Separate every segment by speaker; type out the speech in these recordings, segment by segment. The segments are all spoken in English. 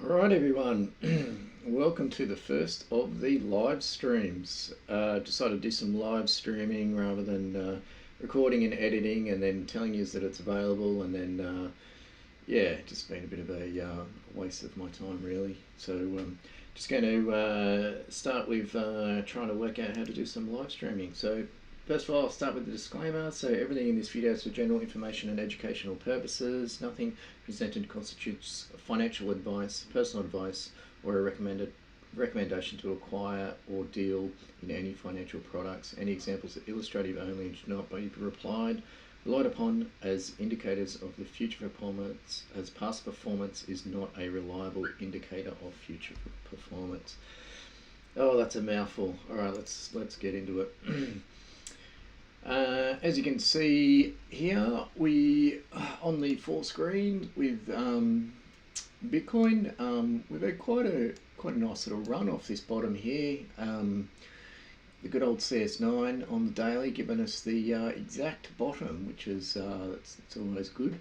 Speaker 1: Alright everyone, welcome to the first of the live streams. Decided to do some live streaming rather than recording and editing and then telling you that it's available, and then yeah, just been a bit of a waste of my time really. So just going to start with trying to work out how to do some live streaming. So first of all, I'll start with the disclaimer. So everything in this video is for general information and educational purposes. Nothing presented constitutes financial advice, personal advice, or a recommendation to acquire or deal in any financial products. Any examples are illustrative only and should not be relied upon as indicators of the future performance, as past performance is not a reliable indicator of future performance. Oh, that's a mouthful. All right, let's get into it. As you can see here, we on the full screen with Bitcoin. We've had quite a nice little run off this bottom here. The good old CS9 on the daily giving us the exact bottom, which is it's always good.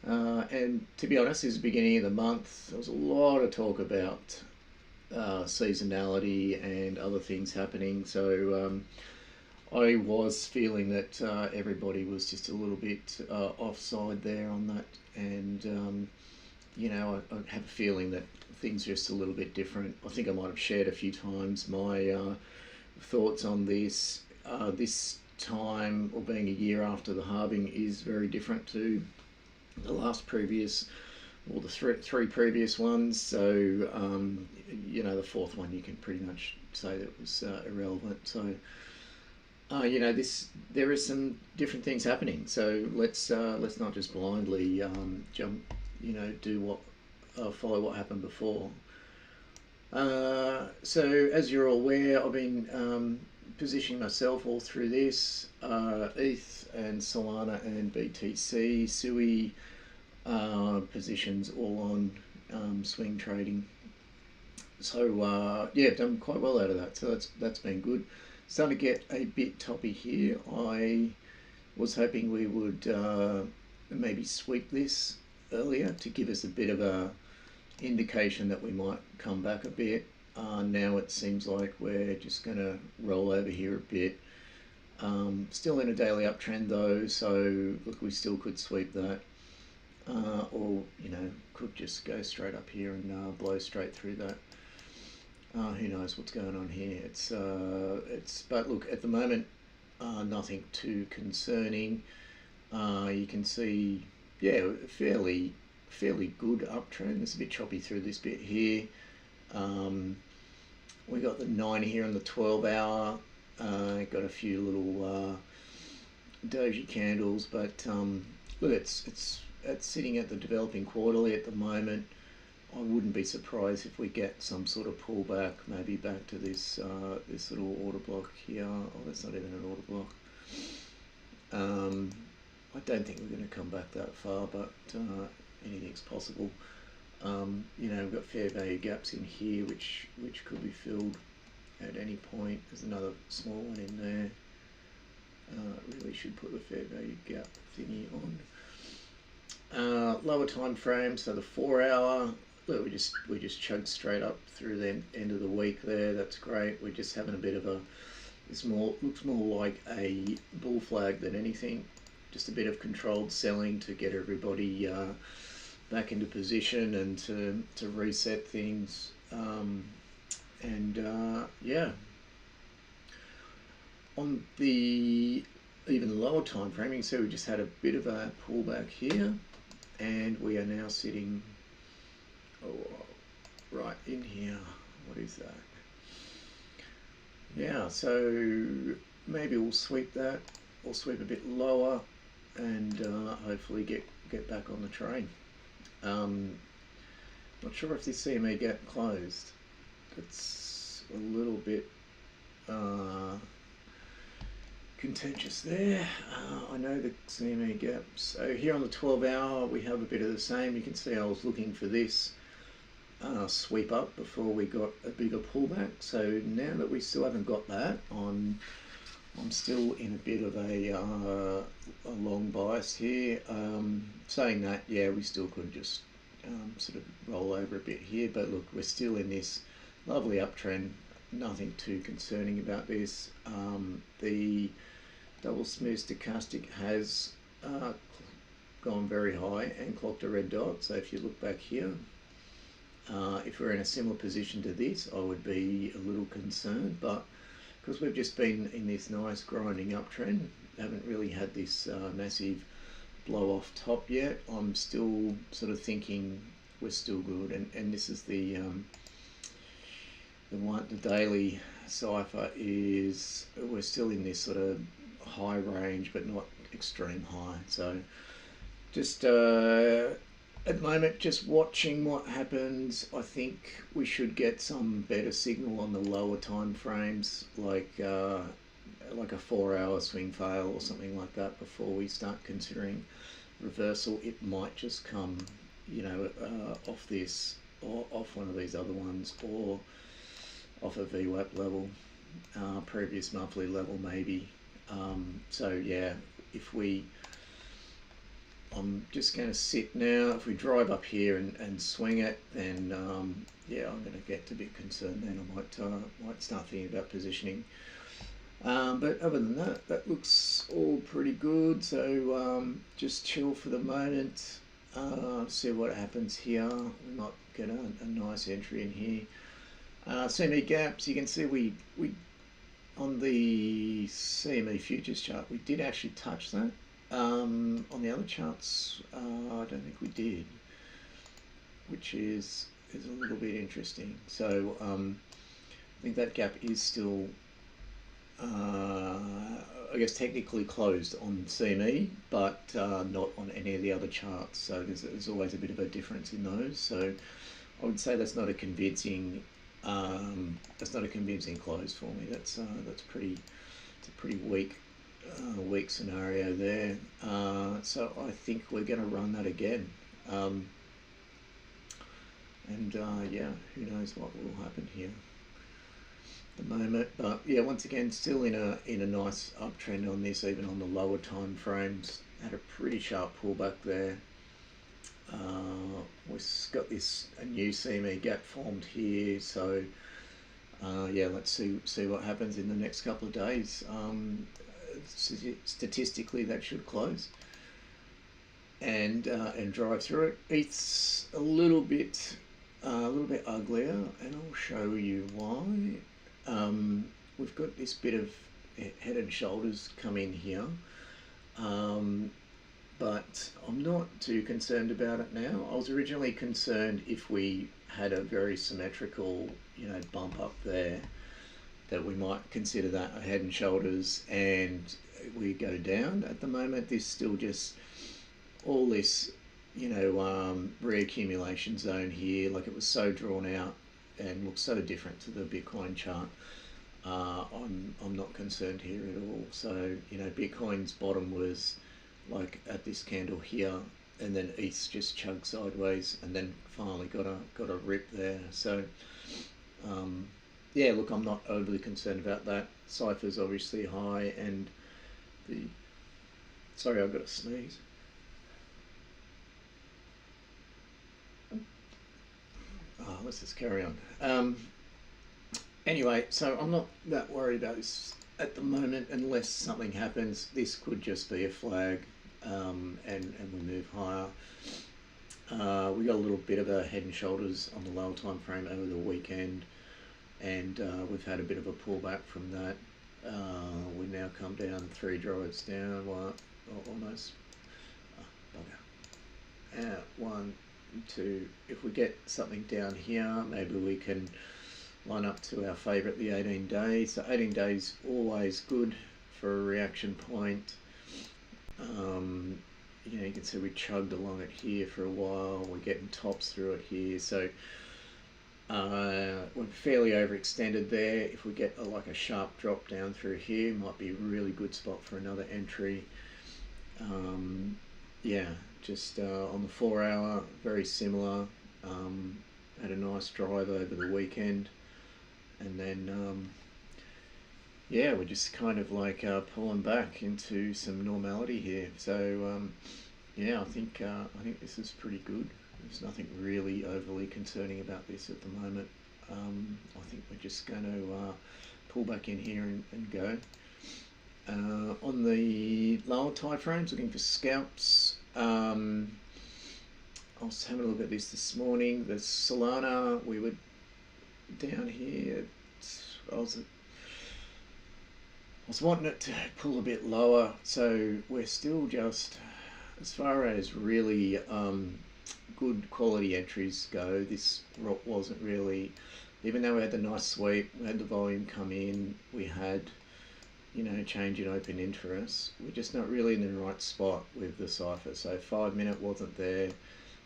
Speaker 1: And to be honest, this is the beginning of the month. There was a lot of talk about seasonality and other things happening. So I was feeling that everybody was just a little bit offside there on that, and you know, I have a feeling that things are just a little bit different. I think I might have shared a few times my thoughts on this. This time, or being a year after the halving, is very different to the last previous, or the three previous ones. So you know, the fourth one you can pretty much say that was irrelevant. So you know, there is some different things happening. So let's not just blindly jump, you know, do what follow what happened before. So as you're all aware, I've been positioning myself all through this, ETH and Solana and BTC, SUI positions all on swing trading. So yeah, done quite well out of that. So that's been good. Starting to get a bit toppy here. I was hoping we would maybe sweep this earlier to give us a bit of a indication that we might come back a bit. Now it seems like we're just going to roll over here a bit. Still in a daily uptrend though, so look, we still could sweep that, or you know, could just go straight up here and blow straight through that. Who knows what's going on here? But look, at the moment, nothing too concerning. You can see, yeah, fairly good uptrend. It's a bit choppy through this bit here. We got the 9 here on the 12-hour. Got a few little doji candles, but look, it's sitting at the developing quarterly at the moment. I wouldn't be surprised if we get some sort of pullback, maybe back to this this little order block here. Oh, that's not even an order block. I don't think we're going to come back that far, but anything's possible. You know, we've got fair value gaps in here, which could be filled at any point. There's another small one in there. Really should put the fair value gap thingy on. Lower time frame, so the 4-hour. Look, we just chugged straight up through the end of the week there. That's great. We're just having a bit of a. Looks more like a bull flag than anything. Just a bit of controlled selling to get everybody back into position and to reset things. Yeah. On the even lower time frame, you can see we just had a bit of a pullback here, and we are now sitting right in here. What is that? Yeah, so maybe we'll sweep that. We'll sweep a bit lower and hopefully get back on the train. Not sure if this CME gap closed. It's a little bit contentious there. I know the CME gap. So here on the 12-hour, we have a bit of the same. You can see I was looking for this sweep up before we got a bigger pullback. So now that we still haven't got that, I'm still in a bit of a long bias here. Saying that, yeah, we still could just sort of roll over a bit here, but look, we're still in this lovely uptrend. Nothing too concerning about this. The double smooth stochastic has gone very high and clocked a red dot. So if you look back here, if we're in a similar position to this, I would be a little concerned, but because we've just been in this nice grinding uptrend, haven't really had this massive blow off top yet, I'm still sort of thinking we're still good. And this is the daily cipher is we're still in this sort of high range, but not extreme high. So just at the moment, just watching what happens. I think we should get some better signal on the lower time frames, like a 4-hour swing fail or something like that, before we start considering reversal. It might just come, off this or off one of these other ones, or off a VWAP level, previous monthly level maybe. So yeah, I'm just going to sit now. If we drive up here and swing it, then yeah, I'm going to get a bit concerned. Then I might start thinking about positioning. But other than that, that looks all pretty good. So just chill for the moment. See what happens here. We might get a nice entry in here. CME gaps. You can see we on the CME futures chart we did actually touch that. On the other charts, I don't think we did, which is a little bit interesting. So I think that gap is still, I guess, technically closed on CME, but not on any of the other charts. So there's always a bit of a difference in those. So I would say that's not a convincing close for me. That's it's a pretty weak scenario there. So I think we're going to run that again. Yeah, who knows what will happen here at the moment. But yeah, once again, still in a nice uptrend on this, even on the lower time frames. Had a pretty sharp pullback there. We've got a new CME gap formed here. So yeah, let's see what happens in the next couple of days. Statistically, that should close and drive through it. It's a little bit uglier, and I'll show you why. We've got this bit of head and shoulders come in here, but I'm not too concerned about it now. I was originally concerned if we had a very symmetrical, bump up there, that we might consider that a head and shoulders and we go down. At the moment, there's still just all this, reaccumulation zone here. Like, it was so drawn out and looks so different to the Bitcoin chart. I'm not concerned here at all. So, Bitcoin's bottom was like at this candle here, and then ETH just chugged sideways and then finally got a rip there. So yeah, look, I'm not overly concerned about that. Cypher's obviously high, and sorry, I've got to sneeze. Let's just carry on. Anyway, so I'm not that worried about this at the moment, unless something happens. This could just be a flag, and we move higher. We got a little bit of a head and shoulders on the lower time frame over the weekend, and we've had a bit of a pullback from that. We now come down 3 drives down, almost. Bugger. 1, 2. If we get something down here, maybe we can line up to our favourite, the 18 days. So 18 days always good for a reaction point. You can see we chugged along it here for a while. We're getting tops through it here. So we're fairly overextended there. If we get like a sharp drop down through here, might be a really good spot for another entry. Yeah, just on the 4 hour, very similar. Had a nice drive over the weekend, and then yeah, we're just kind of like pulling back into some normality here. So yeah, I think this is pretty good. There's nothing really overly concerning about this at the moment. I think we're just going to pull back in here and go. On the lower time frames, looking for scalps. I was having a look at this morning. The Solana, we were down here. I was wanting it to pull a bit lower, so we're still just, as far as really good quality entries go, this wasn't really, even though we had the nice sweep, we had the volume come in, we had, you know, change in open interest, we're just not really in the right spot with the cipher. So 5 minute wasn't there,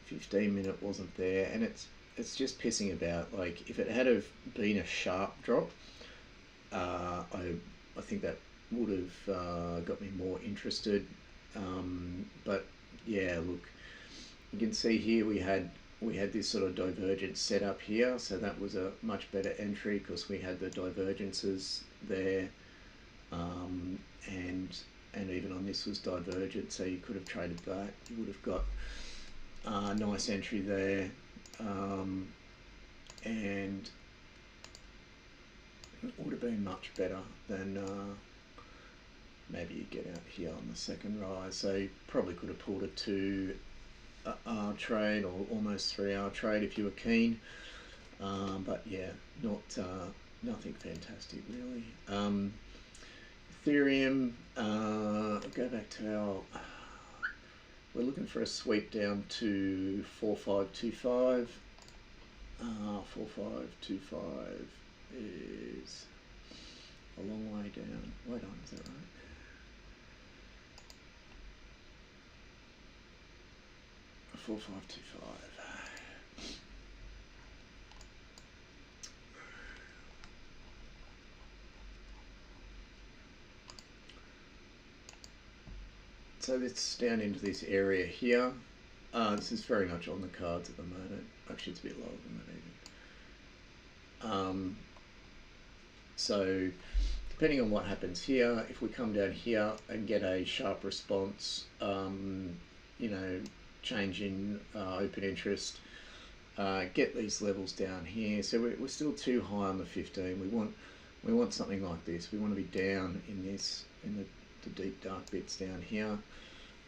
Speaker 1: 15 minute wasn't there, and it's just pissing about. Like, if it had have been a sharp drop, I think that would have got me more interested. But yeah, look, you can see here we had this sort of divergence set up here, so that was a much better entry because we had the divergences there, and even on this was divergent, so you could have traded that. You would have got a nice entry there, and it would have been much better than maybe you get out here on the second rise. So you probably could have pulled a 2-hour trade or almost 3-hour trade if you were keen. But yeah, nothing fantastic really. Ethereum, go back to our, we're looking for a sweep down to 4525. 4525 is a long way down. Wait on, is that right? A 4525. So it's down into this area here. This is very much on the cards at the moment. Actually, it's a bit lower than that even. So depending on what happens here, if we come down here and get a sharp response, you know, change in open interest, get these levels down here. So we're still too high on the 15. We want something like this. We want to be down in this, in the deep dark bits down here.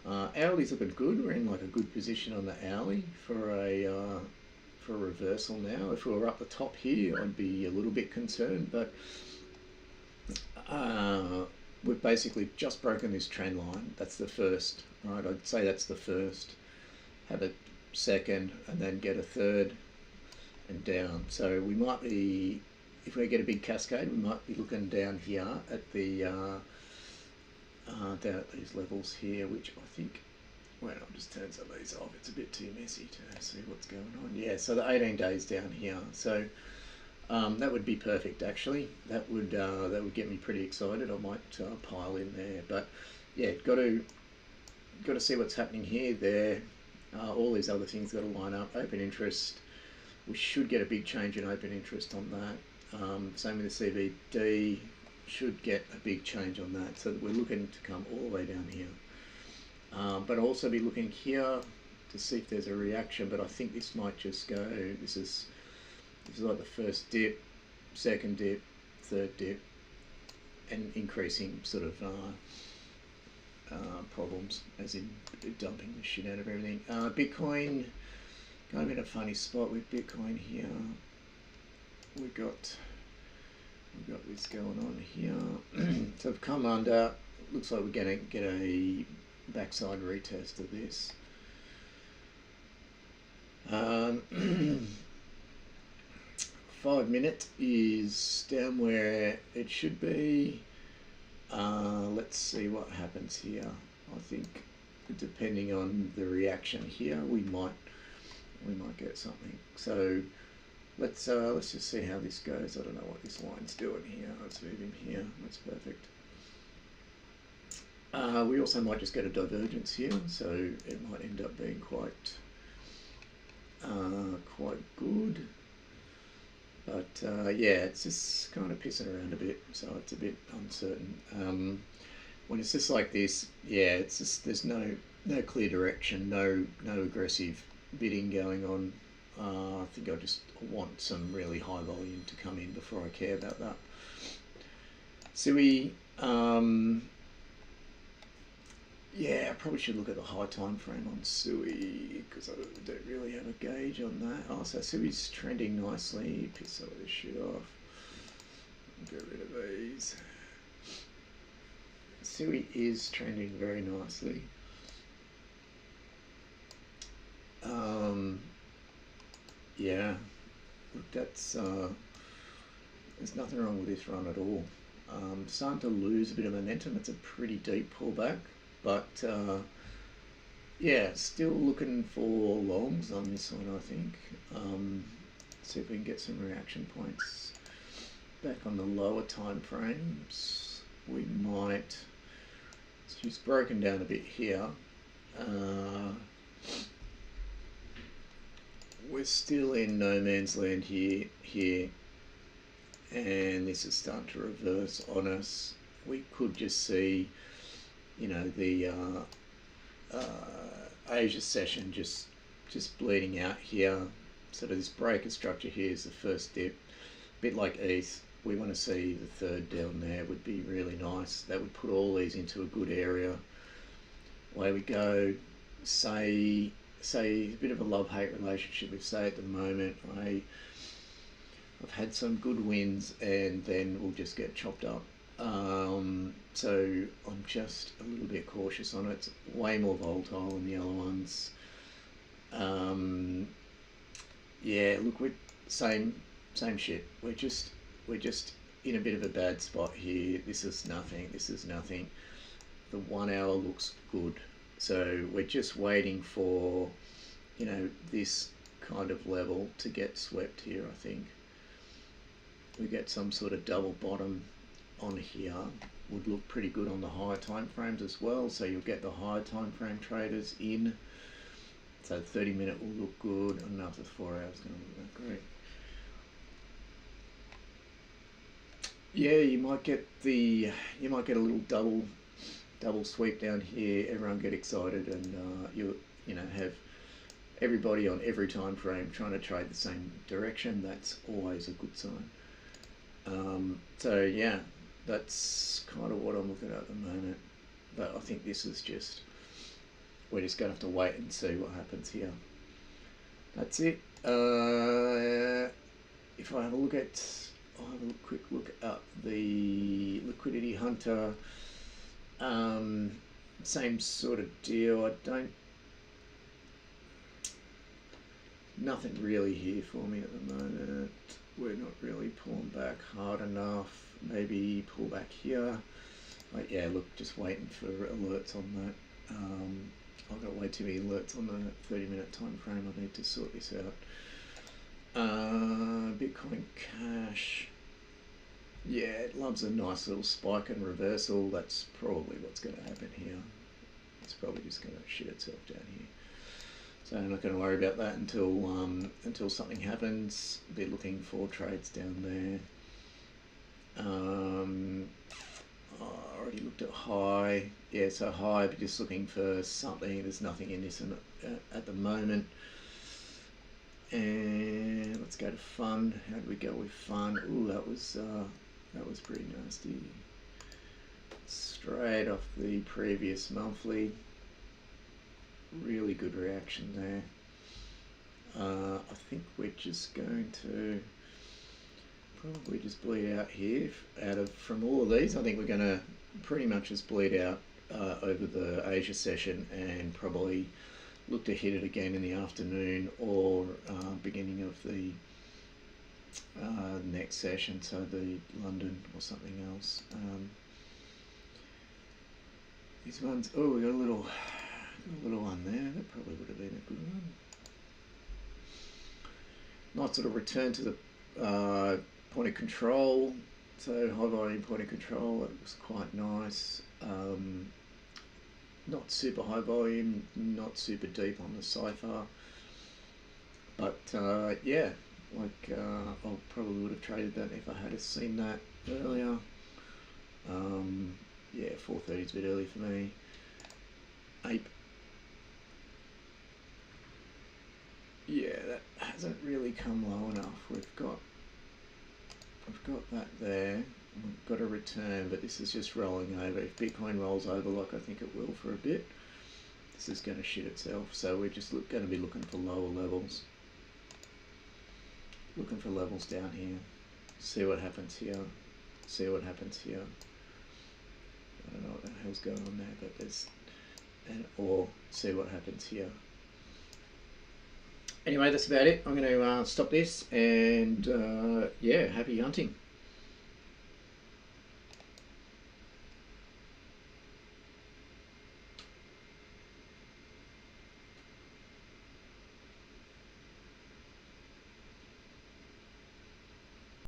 Speaker 1: Hourly's looking good. We're in like a good position on the hourly for a reversal now. If we were up the top here, I'd be a little bit concerned, but we've basically just broken this trend line. That's the first, right? I'd say that's the first. Have a second and then get a third and down. So we might be, if we get a big cascade, we might be looking down here at the down at these levels here, which I think, well, I'll just turn some of these off. It's a bit too messy to see what's going on. Yeah, so the 18 days down here. So that would be perfect actually. That would get me pretty excited. I might pile in there. But yeah, got to see what's happening here, there. All these other things got to line up. Open interest, we should get a big change in open interest on that. Same with the CVD, should get a big change on that. So we're looking to come all the way down here. But I'll also be looking here to see if there's a reaction, but I think this might just go, this is like the first dip, second dip, third dip, and increasing sort of problems, as in dumping the shit out of everything. Bitcoin, kind of in a funny spot with Bitcoin here. We've got this going on here. So I've come under, looks like we're going to get a backside retest of this. 5 minute is down where it should be. Let's see what happens here. I think depending on the reaction here, we might get something. So let's just see how this goes. I don't know what this line's doing here. Let's move him here. That's perfect. We also might just get a divergence here, so it might end up being quite good. But yeah, it's just kind of pissing around a bit, so it's a bit uncertain. When it's just like this, yeah, it's just there's no clear direction, no aggressive bidding going on. I think I just want some really high volume to come in before I care about that. Sui, yeah, I probably should look at the high time frame on Sui because I don't really have a gauge on that. Oh, so Sui's trending nicely. Piss some of this shit off. Get rid of these. Sui is trending very nicely. Yeah, look, that's there's nothing wrong with this run at all. Starting to lose a bit of momentum. It's a pretty deep pullback, but yeah, still looking for longs on this one, I think. See if we can get some reaction points back on the lower time frames. We might. She's broken down a bit here. We're still in no man's land here, and this is starting to reverse on us. We could just see, you know, the Asia session just bleeding out here. So this breaker structure here is the first dip, a bit like ETH. We want to see the third down there, would be really nice. That would put all these into a good area. Away we go. Say a bit of a love-hate relationship with Say at the moment. I've had some good wins and then we'll just get chopped up. So I'm just a little bit cautious on it. It's way more volatile than the other ones. Yeah, look, we're same shit. We're just in a bit of a bad spot here. This is nothing. The 1 hour looks good. So we're just waiting for, you know, this kind of level to get swept here, I think. We get some sort of double bottom on here. Would look pretty good on the higher time frames as well. So you'll get the higher time frame traders in. So 30 minute will look good. I don't know if the 4 hours is going to look that great. Yeah, you might get a little double sweep down here. Everyone get excited, and you know, have everybody on every time frame trying to trade the same direction. That's always a good sign. So yeah, that's kind of what I'm looking at the moment. But I think this is just, we're just going to have to wait and see what happens here. That's it. If I have a look at, I'll have a quick look at the liquidity hunter. Same sort of deal. Nothing really here for me at the moment. We're not really pulling back hard enough. Maybe pull back here. But yeah, look, just waiting for alerts on that. I've got way too many alerts on the 30-minute time frame. I need to sort this out. Bitcoin Cash. Yeah, it loves a nice little spike and reversal. That's probably what's going to happen here. It's probably just going to shit itself down here. So I'm not going to worry about that until something happens. Be looking for trades down there. I already looked at high. Yeah, so high, but just looking for something. There's nothing in this at the moment. And let's go to fun. How did we go with fun? Ooh, that was pretty nasty. Straight off the previous monthly. Really good reaction there. I think we're just going to probably just bleed out here. From all of these, I think we're going to pretty much just bleed out over the Asia session and probably look to hit it again in the afternoon or beginning of the next session, so the London or something else. These ones, oh, we got a little one there. That probably would have been a good one. Nice sort of return to the point of control. So high volume point of control. It was quite nice. Not super high volume, not super deep on the cipher. But yeah, like I probably would have traded that if I had seen that earlier. Yeah, 4:30 is a bit early for me. Ape. hasn't really come low enough. I've got that there. We've got a return, but this is just rolling over. If Bitcoin rolls over like I think it will for a bit, this is going to shit itself. So we're just going to be looking for lower levels. Looking for levels down here. See what happens here. See what happens here. I don't know what the hell's going on there, but there's... or see what happens here. Anyway, that's about it. I'm going to stop this, and yeah, happy hunting.